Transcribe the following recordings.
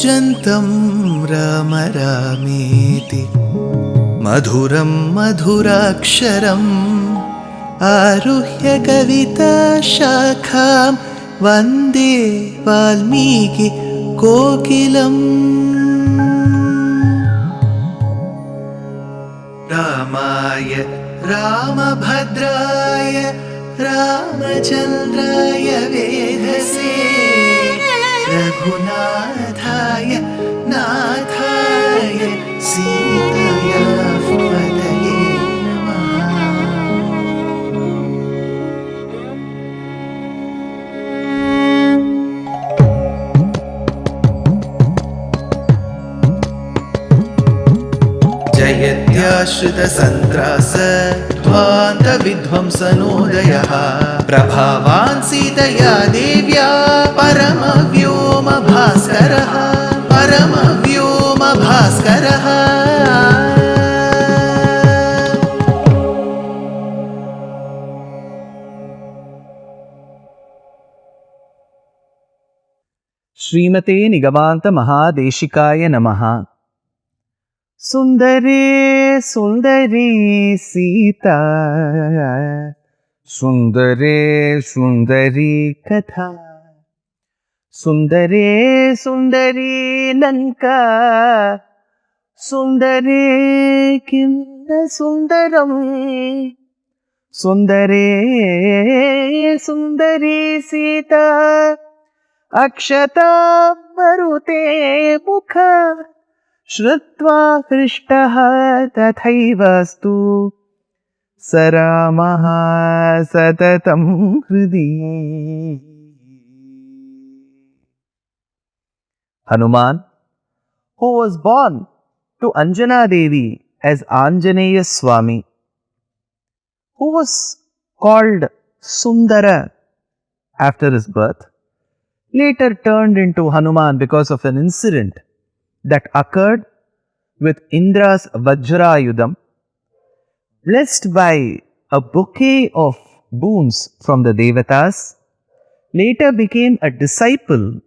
कूजन्तं राम रामेति मधुरं मधुराक्षरम् आरुह्य कविताशाखां वन्दे वाल्मीकि कोकिलम्। रामाय रामभद्राय रामचन्द्राय वेधसे रघुनाथाय नाथाय सीताया पतये नमः। जयत्याश्रितसन्त्रास ध्वान्तविध्वंसनोदयः प्रभावान् सीतया देव्या परमव्योमभास्करः परमव्योमभास्करः। श्रीमते निगमान्त महादेशिकाय नमः। सुन्दरे सुन्दरी सीता सुन्दरे सुन्दरी कथा सुन्दरे सुन्दरी लङ्का सुन्दरे किं न सुन्दरम् सुन्दरे सुन्दरी सीता अक्षता मरुते मुख श्रुत्वा हृष्टः तथैवस्तु स रामः सततं हृदि। Hanuman, who was born to Anjana Devi as Anjaneya Swami, who was called Sundara after his birth, later turned into Hanuman because of an incident that occurred with Indra's Vajrayudham, blessed by a bouquet of boons from the Devatas, later became a disciple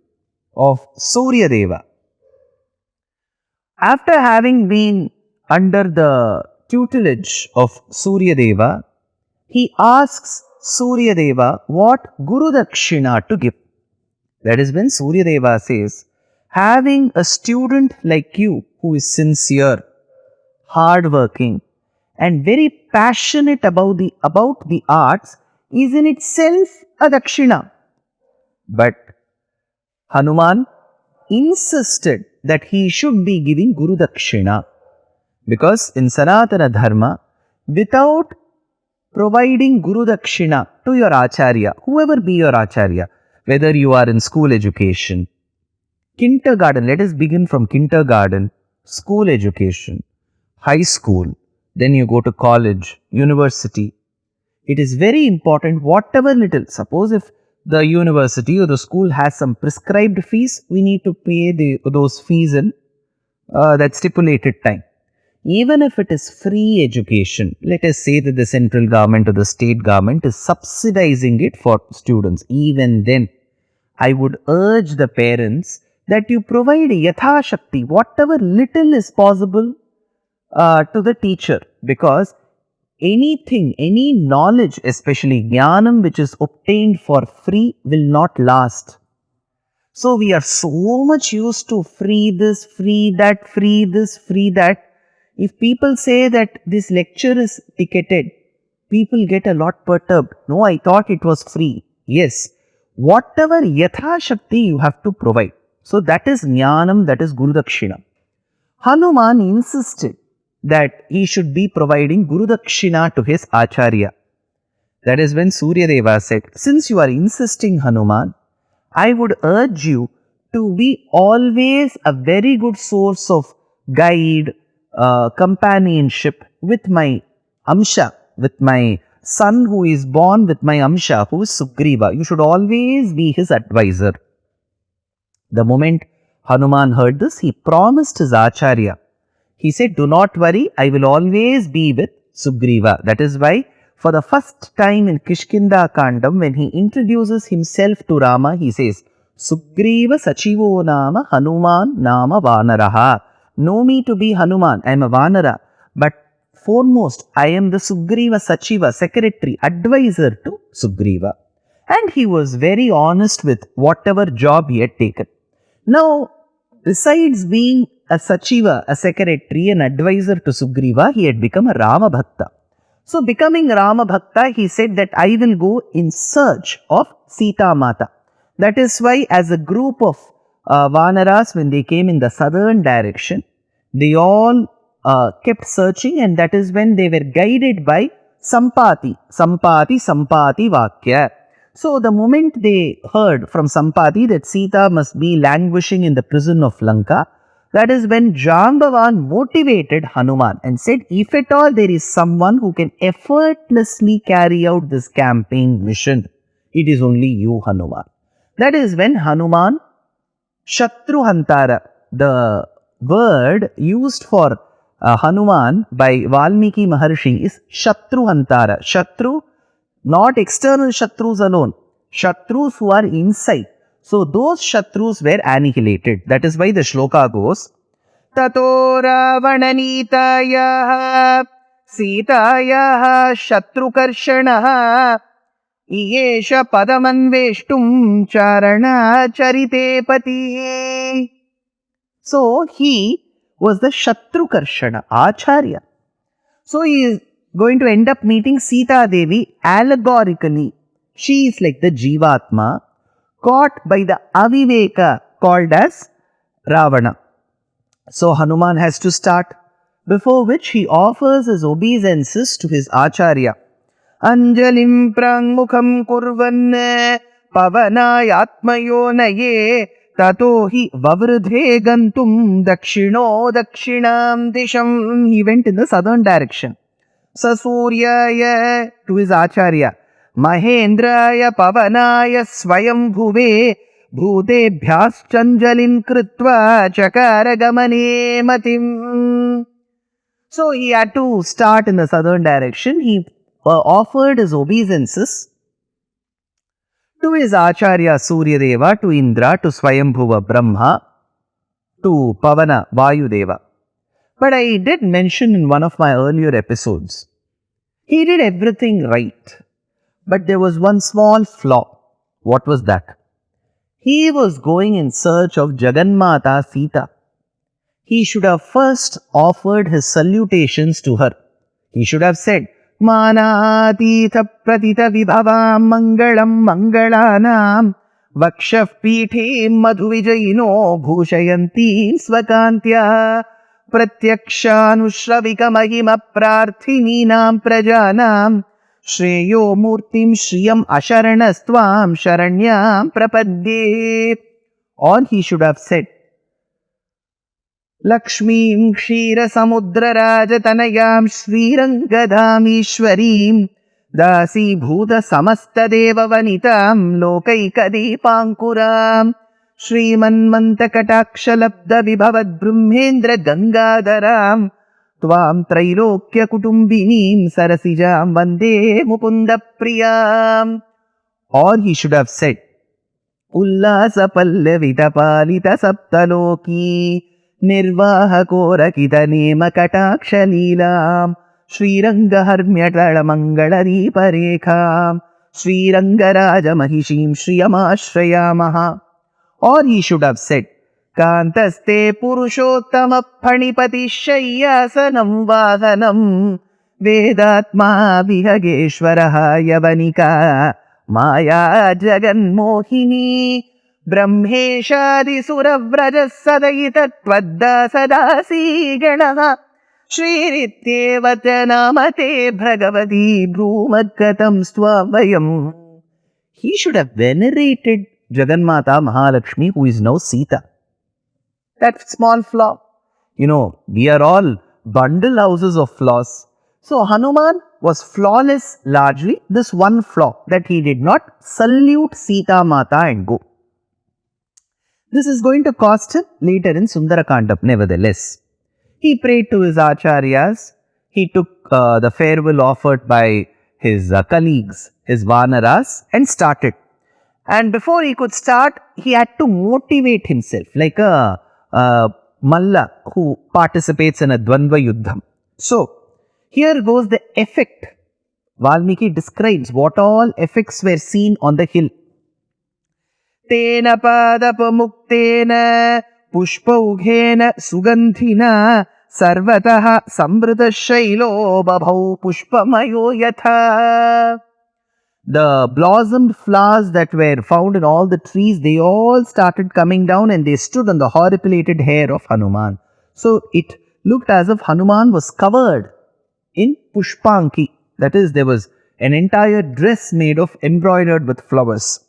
of Surya Deva. After having been under the tutelage of Surya Deva, he asks Surya Deva what Guru Dakshina to give. That is when Surya Deva says, having a student like you who is sincere, hardworking, and very passionate about the arts is in itself a dakshina. But Hanuman insisted that he should be giving Guru Dakshina, because in Sanatana Dharma, without providing Guru Dakshina to your Acharya, whoever be your Acharya, whether you are in school education, kindergarten, let us begin from kindergarten, school education, high school, then you go to college, university. It is very important, whatever little, suppose if the university or the school has some prescribed fees, we need to pay those fees in that stipulated time. Even if it is free education, let us say that the central government or the state government is subsidizing it for students, even then, I would urge the parents that you provide yatha shakti, whatever little is possible to the teacher, because anything, any knowledge, especially jnanam which is obtained for free will not last. So we are so much used to free this, free that, free this, free that. If people say that this lecture is ticketed, people get a lot perturbed. No, I thought it was free. Yes, whatever yatha shakti you have to provide. So that is jnanam, that is Guru Dakshina. Hanuman insisted that he should be providing Guru Dakshina to his Acharya. That is when Surya Deva said, since you are insisting, Hanuman, I would urge you to be always a very good source of guide, companionship with my Amsha, with my son who is born with my Amsha, who is Sugriva. You should always be his advisor. The moment Hanuman heard this, he promised his Acharya. He said, do not worry, I will always be with Sugriva. That is why for the first time in Sundara Kandam, when he introduces himself to Rama, he says, Sugriva Sachivo Nama Hanuman Nama Vanaraha. Know me to be Hanuman, I am a Vanara, but foremost, I am the Sugriva Sachiva, secretary, advisor to Sugriva. And he was very honest with whatever job he had taken. Now, besides being a Sachiva, a secretary, an advisor to Sugriva, he had become a Rama Bhakta. So, becoming Rama Bhakta, he said that I will go in search of Sita Mata. That is why, as a group of Vanaras, when they came in the southern direction, they all kept searching, and that is when they were guided by Sampati Vakya. So, the moment they heard from Sampati that Sita must be languishing in the prison of Lanka, that is when Jambavan motivated Hanuman and said, if at all there is someone who can effortlessly carry out this campaign mission, it is only you, Hanuman. That is when Hanuman Shatruhantara, the word used for Hanuman by Valmiki Maharshi is Shatruhantara. Shatru, not external Shatrus alone, Shatrus who are inside. So those Shatrus were annihilated. That is why the shloka goes, Tato Ravananitaya Sitaya Shatrukarshanaha Iyesha Padamanveshtum Charana Charite Pati. So he was the Shatrukarshana, Acharya. So he is going to end up meeting Sita Devi allegorically. She is like the Jivatma caught by the Aviveka called as Ravana. So Hanuman has to start, before which he offers his obeisances to his Acharya. Anjalim prangmukham kurvan pavanayatmayo naye tato hi vavridhe gantum dakshino dakshinam disham. He went in the southern direction. Sasuryaya, to his Acharya, Mahendraya pavanaya swayam bhuve bhutebhyaschanjalim kritva chakara gamane matim. So he had to start in the southern direction. He offered his obeisances to his Acharya Suryadeva, to Indra, to Swayambhuva Brahma, to Pavana Vayudeva. But I did mention in one of my earlier episodes, he did everything right. But there was one small flaw. What was that? He was going in search of Jagannmata Sita. He should have first offered his salutations to her. He should have said, Manatitha pratita vibhavam mangalam mangalanam vakshaf pithe madhuvijayino bhushayanti svakantya pratyakshanushravika mahima prarthininam prajanam shreyo murtim shriyam asharanastvam sharanyam prapadye. Or he should have said, Lakshmim Kshira Samudra Rajatanayam Srirangadhamishwarim Dasi Bhuta Samasta Deva Vanitam Lokaikadipankuram Shriman Mantakatakshalabda Vibhavad Brahmendra Gangadaram Tvam Trailokya Kutumbinim Sarasijam Vande Mukunda Priyam. Or he should have said, Ullasa Pallavita Palita Saptaloki Nirvahakora Nema Katakshalila Srirangaharmyatala Mangaladiparekham Srirangaraja Mahishim Shriyamashayamaha. Or he should have said, Kantaste Purushottama Phanipati Shayyasanam Vahanam Vedatma Vihageshwaraha Yavanika Maya Jagan Mohini Brahmeshadi Suravraja Sadayita Twadda Sadasi Ganaha Shriritevata Namate Bhagavati Brumakatam Swavayam. He should have venerated Jagannmata Mahalakshmi, who is now Sita. That small flaw. We are all bundle houses of flaws. So Hanuman was flawless largely. This one flaw, that he did not salute Sita Mata and go. This is going to cost him later in Sundara Kandam, nevertheless. He prayed to his acharyas. He took the farewell offered by his colleagues, his vanaras, and started. And before he could start, he had to motivate himself like a Malla who participates in a Dvandva Yuddham. So, here goes the effect. Valmiki describes what all effects were seen on the hill. Tena padapamuktena pushpaughena sugandhina sarvataha samvrita shailo babhau pushpamayo yatha. The blossomed flowers that were found in all the trees, they all started coming down and they stood on the horripilated hair of Hanuman. So it looked as if Hanuman was covered in pushpanki. That is, there was an entire dress made of embroidered with flowers.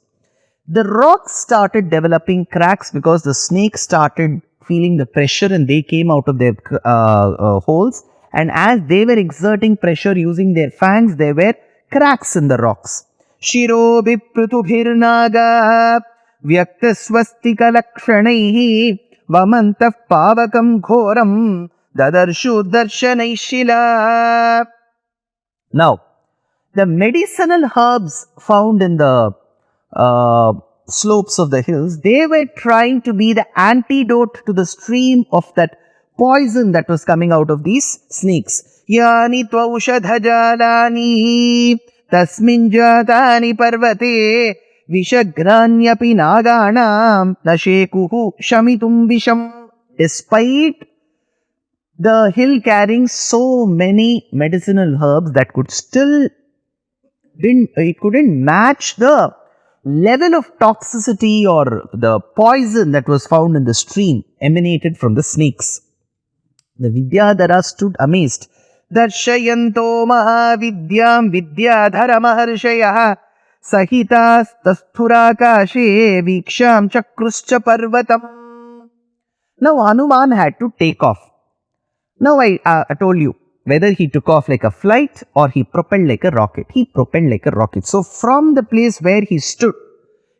The rocks started developing cracks because the snakes started feeling the pressure and they came out of their holes. And as they were exerting pressure using their fangs, there were cracks in the rocks. Shiro Bipritubhirnaga Vyakta Swastika Lakshanaihi Vamantah Pavakam Ghoram Dadarshu Darshanaishila. Now, the medicinal herbs found in the slopes of the hills, they were trying to be the antidote to the stream of that poison that was coming out of these snakes. Yani tvaushadhajalani tasmin jatani parvate vishagraanyapi naganam nashekuhu shamitum visham. Despite the hill carrying so many medicinal herbs that could still couldn't match the level of toxicity or the poison that was found in the stream emanated from the snakes. The Vidyadhara stood amazed. Darshayanto mahavidyam vidyadhara maharshayah sahitas tasthurakashe viksham chakruscha parvatam. Now Hanuman had to take off. Now I told you, whether he took off like a flight or he propelled like a rocket. He propelled like a rocket. So from the place where he stood,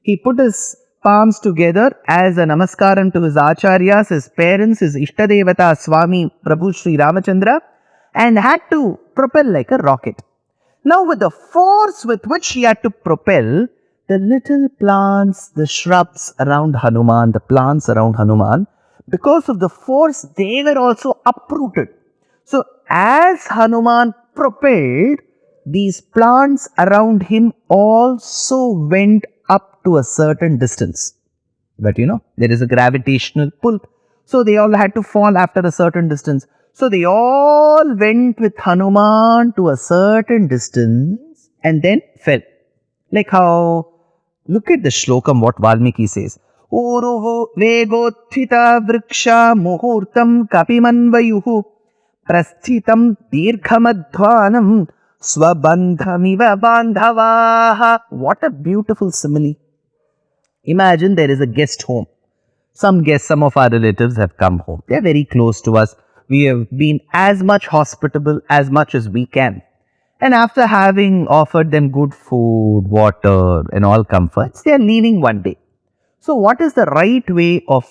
he put his palms together as a namaskaram to his acharyas, his parents, his Ishtadevata Swami Prabhu Sri Ramachandra, and had to propel like a rocket. Now with the force with which he had to propel, the little plants, the shrubs around Hanuman, the plants around Hanuman, because of the force, they were also uprooted. So as Hanuman propelled, these plants around him also went up to a certain distance. But there is a gravitational pull. So they all had to fall after a certain distance. So they all went with Hanuman to a certain distance and then fell. Like how, look at the shlokam, what Valmiki says. Uruhu vegothita vriksha muhurtam kapimanvayuhu prasthitam dirghamadhvanam swabandhamiva bandhavaha. What a beautiful simile. Imagine there is a guest home. Some of our relatives have come home. They are very close to us. We have been as much hospitable as much as we can. And after having offered them good food, water and all comforts, they are leaving one day. So what is the right way of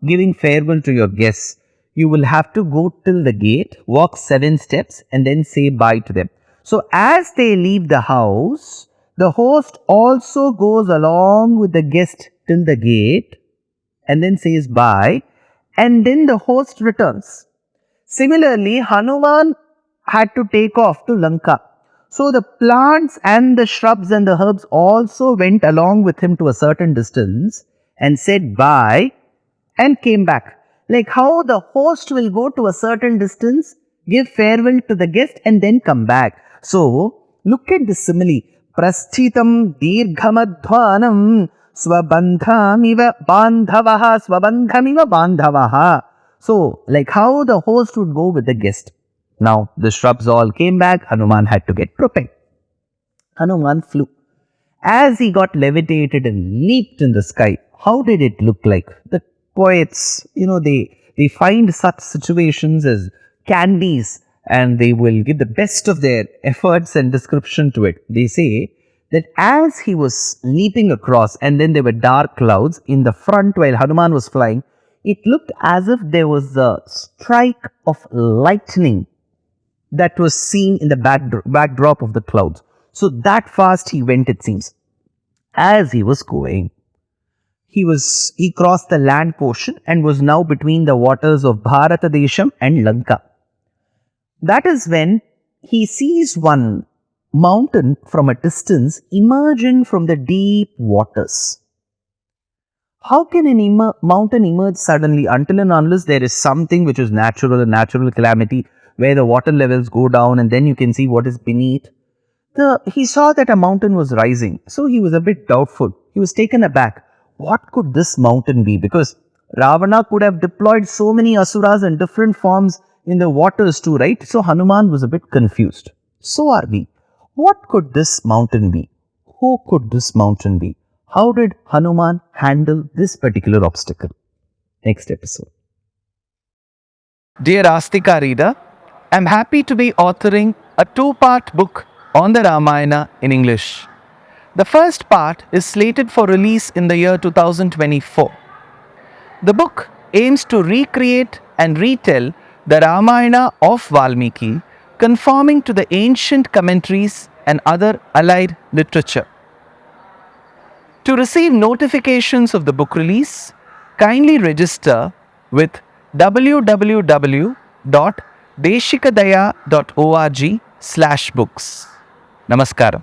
giving farewell to your guests? You will have to go till the gate, walk 7 steps and then say bye to them. So as they leave the house, the host also goes along with the guest till the gate and then says bye, and then the host returns. Similarly, Hanuman had to take off to Lanka. So the plants and the shrubs and the herbs also went along with him to a certain distance and said bye and came back. Like how the host will go to a certain distance, give farewell to the guest and then come back. So look at the simile. Prasthitam dirghamadhvanam swabandhamiva bandhavaha. So like how the host would go with the guest. Now the shrubs all came back. Hanuman had to get propelled. Hanuman flew. As he got levitated and leaped in the sky, how did it look like? The poets, they find such situations as candies and they will give the best of their efforts and description to it. They say that as he was leaping across and then there were dark clouds in the front while Hanuman was flying, it looked as if there was a strike of lightning that was seen in the backdrop of the clouds. So that fast he went, it seems. as he was going. He crossed the land portion and was now between the waters of Bharatadesham and Lanka. That is when he sees one mountain from a distance emerging from the deep waters. How can a mountain emerge suddenly until and unless there is something which is natural, a natural calamity where the water levels go down and then you can see what is beneath? He saw that a mountain was rising, so he was a bit doubtful. He was taken aback. What could this mountain be? Because Ravana could have deployed so many asuras in different forms in the waters too, right? So Hanuman was a bit confused. So are we. What could this mountain be? Who could this mountain be? How did Hanuman handle this particular obstacle? Next episode. Dear Astika reader, I am happy to be authoring a two-part book on the Ramayana in English. The first part is slated for release in the year 2024. The book aims to recreate and retell the Ramayana of Valmiki, conforming to the ancient commentaries and other allied literature. To receive notifications of the book release, kindly register with www.deshikadaya.org/books. Namaskaram.